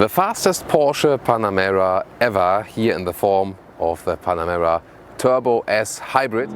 The fastest Porsche Panamera ever, here in the form of the Panamera Turbo S hybrid.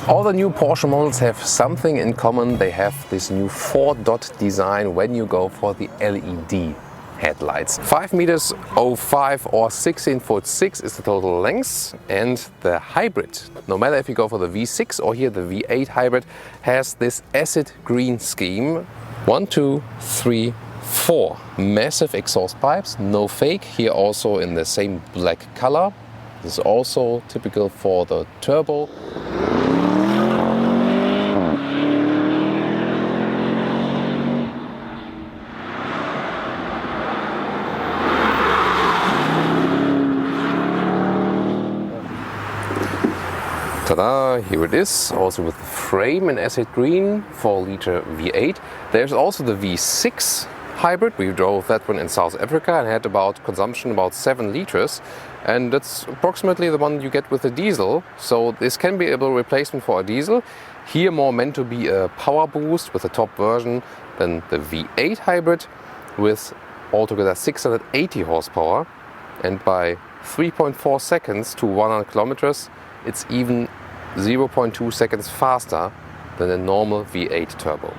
All the new Porsche models have something in common. They have this new 4-dot design when you go for the LED headlights. 5 meters 05 or 16'6" is the total length, and the hybrid, no matter if you go for the V6 or here the V8 hybrid, has this acid green scheme. 1, 2, 3, 4 massive exhaust pipes, no fake, here also in the same black color. This is also typical for the turbo. Tada, here it is, also with the frame in acid green, 4-liter V8. There's also the V6 hybrid. We drove that one in South Africa and had consumption about 7 liters. And that's approximately the one you get with the diesel. So this can be a replacement for a diesel. Here more meant to be a power boost with the top version than the V8 hybrid with altogether 680 horsepower. And by 3.4 seconds to 100 kilometers, it's even 0.2 seconds faster than a normal V8 turbo.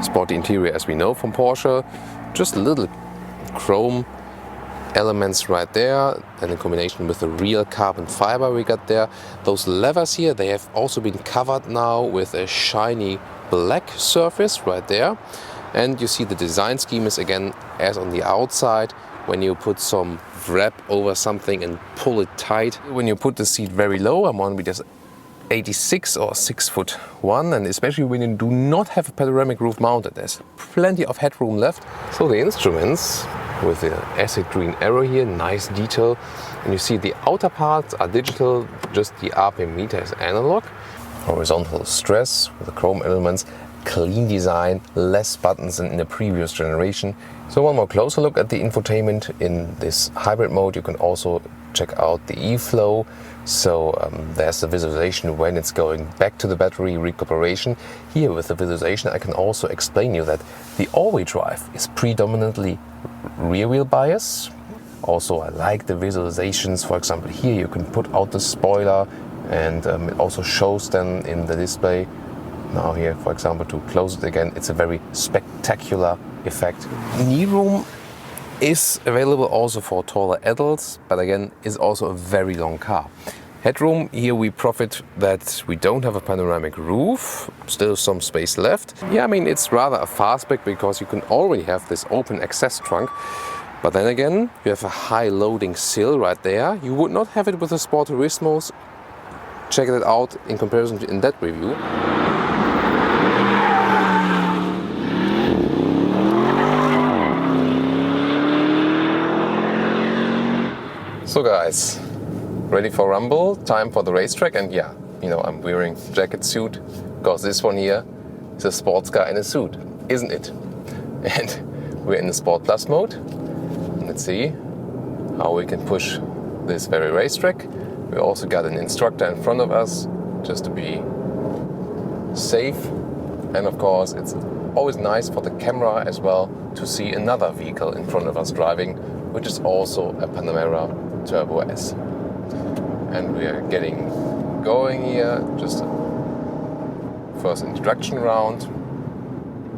Sporty interior as we know from Porsche, just little chrome elements right there, and in combination with the real carbon fiber we got there. Those levers here, they have also been covered now with a shiny black surface right there. And you see the design scheme is again as on the outside when you put some wrap over something and pull it tight. When you put the seat very low, I'm on meters 86 or 6'1", and especially when you do not have a panoramic roof mounted, there's plenty of headroom left. So the instruments with the acid green arrow here, nice detail, and you see the outer parts are digital, just the RPM meter is analog. Horizontal stress with the chrome elements, clean design, less buttons than in the previous generation. So one more closer look at the infotainment. In this hybrid mode you can also check out the e-flow. So there's the visualization when it's going back to the battery recuperation. Here with the visualization I can also explain you that the all-wheel drive is predominantly rear wheel bias. Also I like the visualizations, for example here you can put out the spoiler and it also shows then in the display. Now here, for example, to close it again, it's a very spectacular effect. Knee room is available also for taller adults, but again, is also a very long car. Headroom, here we profit that we don't have a panoramic roof, still some space left. Yeah, I mean, it's rather a fastback because you can already have this open access trunk. But then again, you have a high loading sill right there. You would not have it with the Sport Turismos. Check it out in comparison to in that review. So guys, ready for rumble, time for the racetrack, and yeah, you know, I'm wearing jacket suit because this one here is a sports car in a suit, isn't it? And we're in the Sport Plus mode. Let's see how we can push this very racetrack. We also got an instructor in front of us just to be safe, and of course it's always nice for the camera as well to see another vehicle in front of us driving, which is also a Panamera Turbo S. And we are getting going here, just a first introduction round,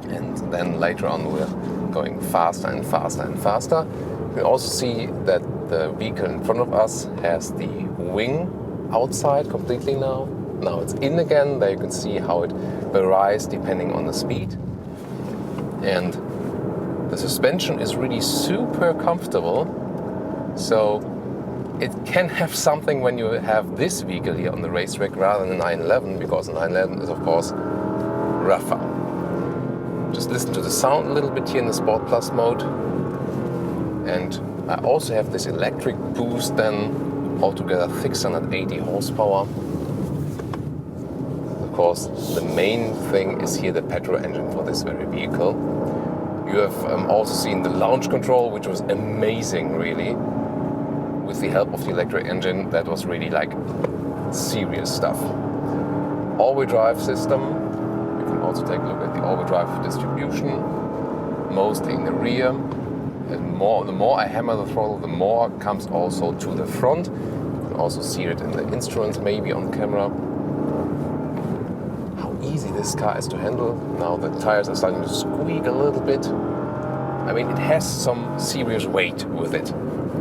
and then later on we're going faster and faster and faster. We also see that the vehicle in front of us has the wing outside completely now. Now it's in again. There you can see how it varies depending on the speed. And the suspension is really super comfortable. So it can have something when you have this vehicle here on the racetrack rather than the 911, because the 911 is of course rougher. Just listen to the sound a little bit here in the Sport Plus mode. And I also have this electric boost then, altogether 680 horsepower. Of course, the main thing is here the petrol engine for this very vehicle. You have also seen the launch control, which was amazing really. With the help of the electric engine, that was really like serious stuff. All-wheel drive system. You can also take a look at the all-wheel drive distribution, mostly in the rear. And the more I hammer the throttle, the more comes also to the front. You can also see it in the instruments, maybe on camera. How easy this car is to handle. Now the tires are starting to squeak a little bit. I mean, it has some serious weight with it.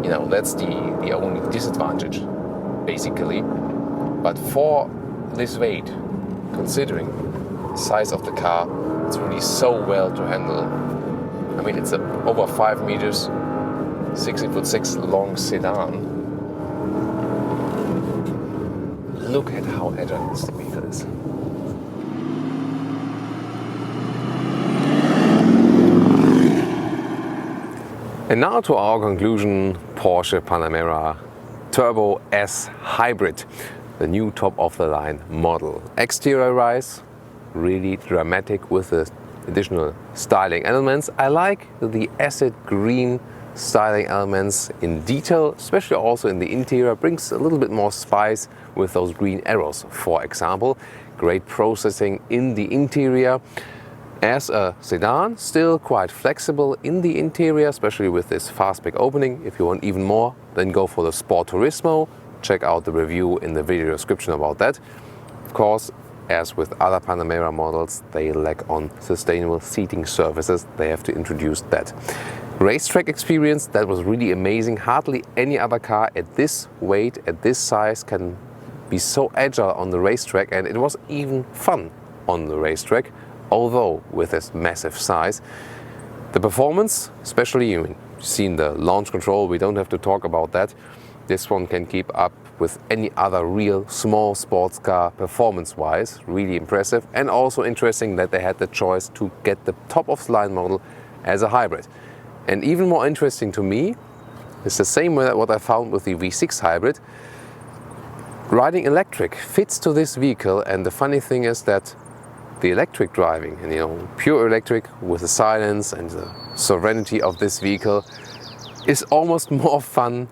You know, that's the only disadvantage, basically. But for this weight, considering the size of the car, it's really so well to handle. I mean, it's a over 5 meters, 60'6" long sedan. Look at how agile this vehicle is. And now to our conclusion, Porsche Panamera Turbo S Hybrid, the new top-of-the-line model. Exterior-wise, really dramatic with the additional styling elements. I like the acid green styling elements in detail, especially also in the interior. Brings a little bit more spice with those green arrows, for example. Great processing in the interior. As a sedan, still quite flexible in the interior, especially with this fastback opening. If you want even more, then go for the Sport Turismo. Check out the review in the video description about that. Of course, as with other Panamera models, they lack on sustainable seating surfaces. They have to introduce that. Racetrack experience, that was really amazing. Hardly any other car at this weight, at this size, can be so agile on the racetrack, and it was even fun on the racetrack, although with this massive size. The performance, especially seen the launch control, we don't have to talk about that. This one can keep up with any other real small sports car performance-wise. Really impressive, and also interesting that they had the choice to get the top-of-the-line model as a hybrid. And even more interesting to me is the same way what I found with the V6 hybrid. Riding electric fits to this vehicle, and the funny thing is that the electric driving, and pure electric with the silence and the serenity of this vehicle is almost more fun,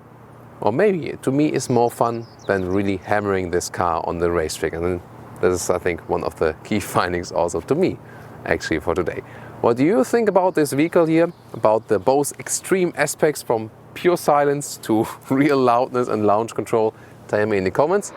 or maybe to me is more fun than really hammering this car on the racetrack. And that is, I think, one of the key findings also to me actually for today. What do you think about this vehicle here? About the both extreme aspects from pure silence to real loudness and launch control? Tell me in the comments.